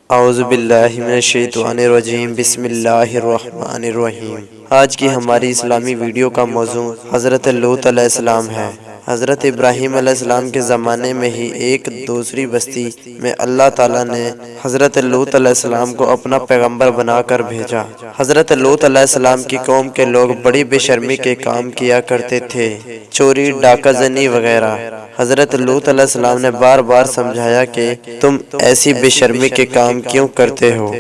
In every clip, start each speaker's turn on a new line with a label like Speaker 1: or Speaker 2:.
Speaker 1: اعوذ باللہ من الشیطان الرجیم، بسم اللہ الرحمن الرحیم۔ آج کی ہماری اسلامی ویڈیو کا موضوع حضرت لوط علیہ السلام ہے۔ حضرت ابراہیم علیہ السلام کے زمانے میں ہی ایک دوسری بستی میں اللہ تعالیٰ نے حضرت لوط علیہ السلام کو اپنا پیغمبر بنا کر بھیجا۔ حضرت لوط علیہ السلام کی قوم کے لوگ بڑی بے شرمی کے کام کیا کرتے تھے، چوری، ڈاکہ زنی وغیرہ۔ حضرت لوط علیہ السلام نے بار بار سمجھایا کہ تم ایسی بے شرمی کے کام کیوں کرتے ہو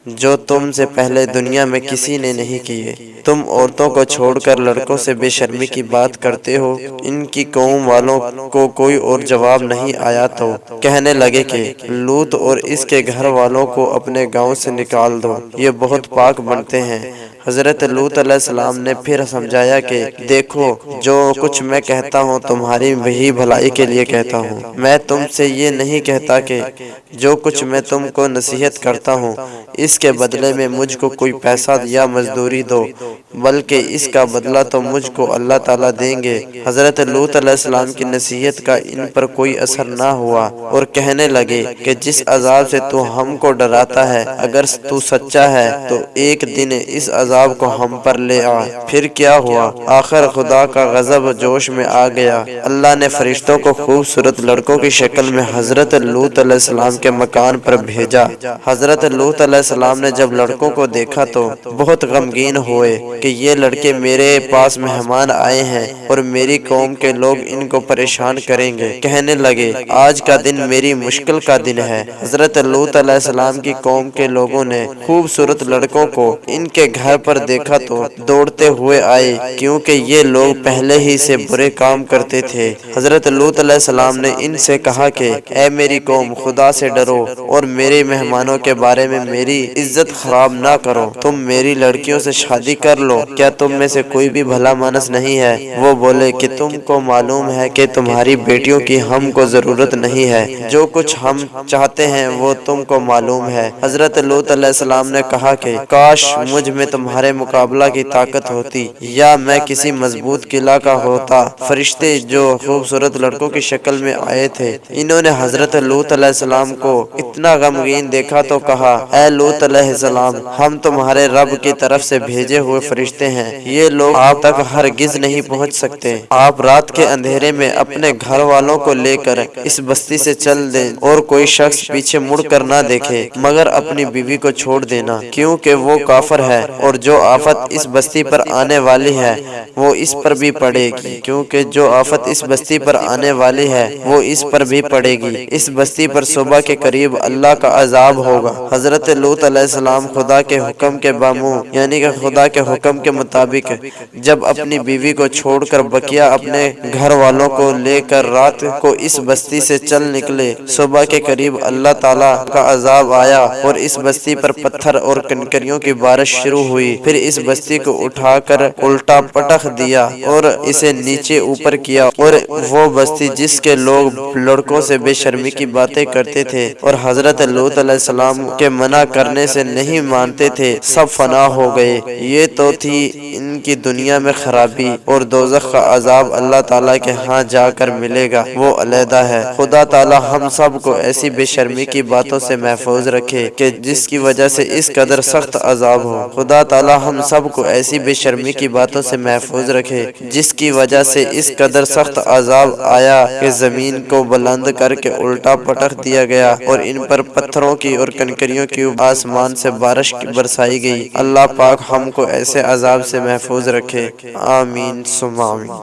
Speaker 1: جو تم سے پہلے دنیا میں کسی نے نہیں کیے؟ تم عورتوں کو چھوڑ کر لڑکوں سے بے شرمی کی بات کرتے ہو۔ ان کی قوم والوں کو کوئی اور جواب نہیں آیا تو کہنے لگے کہ لوط اور اس کے گھر والوں کو اپنے گاؤں سے نکال دو، یہ بہت پاک بنتے ہیں۔ حضرت لوط علیہ السلام نے پھر سمجھایا کہ دیکھو، جو کچھ میں کہتا ہوں تمہاری وہی بھلائی کے لیے کہتا ہوں۔ میں تم سے یہ نہیں کہتا کہ جو کچھ میں تم کو نصیحت کرتا ہوں اس کے بدلے میں مجھ کو کوئی پیسہ یا مزدوری دو، بلکہ اس کا بدلہ تو مجھ کو اللہ تعالیٰ دیں گے۔ حضرت لوط علیہ السلام کی نصیحت کا ان پر کوئی اثر نہ ہوا اور کہنے لگے کہ جس عذاب سے تو ہم کو ڈراتا ہے، اگر تو سچا ہے تو ایک دن اس عذاب کو ہم پر لے آ۔ پھر کیا ہوا؟ آخر خدا کا غضب جوش میں آ گیا۔ اللہ نے فرشتوں کو خوبصورت لڑکوں کی شکل میں حضرت لوط علیہ السلام کے مکان پر بھیجا۔ حضرت لوط علیہ السلام نے جب لڑکوں کو دیکھا تو بہت غمگین ہوئے کہ یہ لڑکے میرے پاس مہمان آئے ہیں اور میری قوم کے لوگ ان کو پریشان کریں گے۔ کہنے لگے آج کا دن میری مشکل کا دن ہے۔ حضرت لوط علیہ السلام کی قوم کے لوگوں نے خوبصورت لڑکوں کو ان کے گھر پر دیکھا تو دوڑتے ہوئے آئے، کیونکہ یہ لوگ پہلے ہی سے برے کام کرتے تھے۔ حضرت لوط علیہ السلام نے ان سے کہا کہ اے میری قوم، خدا سے ڈرو اور میرے مہمانوں کے بارے میں میری عزت خراب نہ کرو۔ تم میری لڑکیوں سے شادی کر لو، کیا تم میں سے کوئی بھی بھلا مانس نہیں ہے؟ وہ بولے کہ تم کو معلوم ہے کہ تمہاری بیٹیوں کی ہم کو ضرورت نہیں ہے، جو کچھ ہم چاہتے ہیں وہ تم کو معلوم ہے۔ حضرت لوط علیہ السلام نے کہا کہ کاش مجھ میں تمہارے مقابلہ کی طاقت ہوتی یا میں کسی مضبوط قلعہ کا ہوتا۔ فرشتے جو خوبصورت لڑکوں کی شکل میں آئے تھے، انہوں نے حضرت لوط علیہ السلام کو اتنا غمگین دیکھا تو کہا اے لوط علیہ السلام، ہم تمہارے رب کی طرف سے بھیجے ہوئے فرشتے ہیں، یہ لوگ آپ تک ہرگز نہیں پہنچ سکتے۔ آپ رات کے اندھیرے میں اپنے گھر والوں کو لے کر اس بستی سے چل دیں اور کوئی شخص پیچھے مڑ کر نہ دیکھے، مگر اپنی بیوی کو چھوڑ دینا، کیونکہ وہ کافر ہے اور جو آفت اس بستی پر آنے والی ہے وہ اس پر بھی پڑے گی، کیونکہ جو آفت اس بستی پر آنے والی ہے وہ اس پر بھی پڑے گی۔ اس بستی پر صبح کے قریب اللہ کا عذاب ہوگا۔ حضرت لوط علیہ السلام خدا کے حکم کے باموں، یعنی کہ خدا کے حکم کے مطابق، جب اپنی بیوی کو چھوڑ کر بقیہ اپنے گھر والوں کو لے کر رات کو اس بستی سے چل نکلے، صبح کے قریب اللہ تعالیٰ کا عذاب آیا اور اس بستی پر پتھر اور کنکریوں کی بارش شروع ہوئی۔ پھر اس بستی کو اٹھا کر الٹا پٹخ دیا اور اسے نیچے اوپر کیا، اور وہ بستی جس کے لوگ لڑکوں سے بے شرمی کی باتیں کرتے تھے اور حضرت لوط علیہ السلام کے منع کرنے سے نہیں مانتے تھے، سب فنا ہو گئے۔ یہ تو تھی ان کی دنیا میں خرابی، اور دوزخ کا عذاب اللہ تعالیٰ کے ہاں جا کر ملے گا، وہ علیحدہ ہے۔ خدا تعالیٰ ہم سب کو ایسی بے شرمی کی باتوں سے محفوظ رکھے کہ جس کی وجہ سے اس قدر سخت عذاب ہو۔ خدا تعالیٰ ہم سب کو ایسی بے شرمی کی باتوں سے محفوظ رکھے جس کی وجہ سے اس قدر سخت عذاب آیا کہ زمین کو بلند کر کے الٹا پٹخ دیا گیا اور ان پر پتھروں کی اور کنکریوں کی آسمان سے بارش برسائی گئی۔ اللہ پاک ہم کو ایسے عذاب سے محفوظ رکھے، آمین ثم آمین۔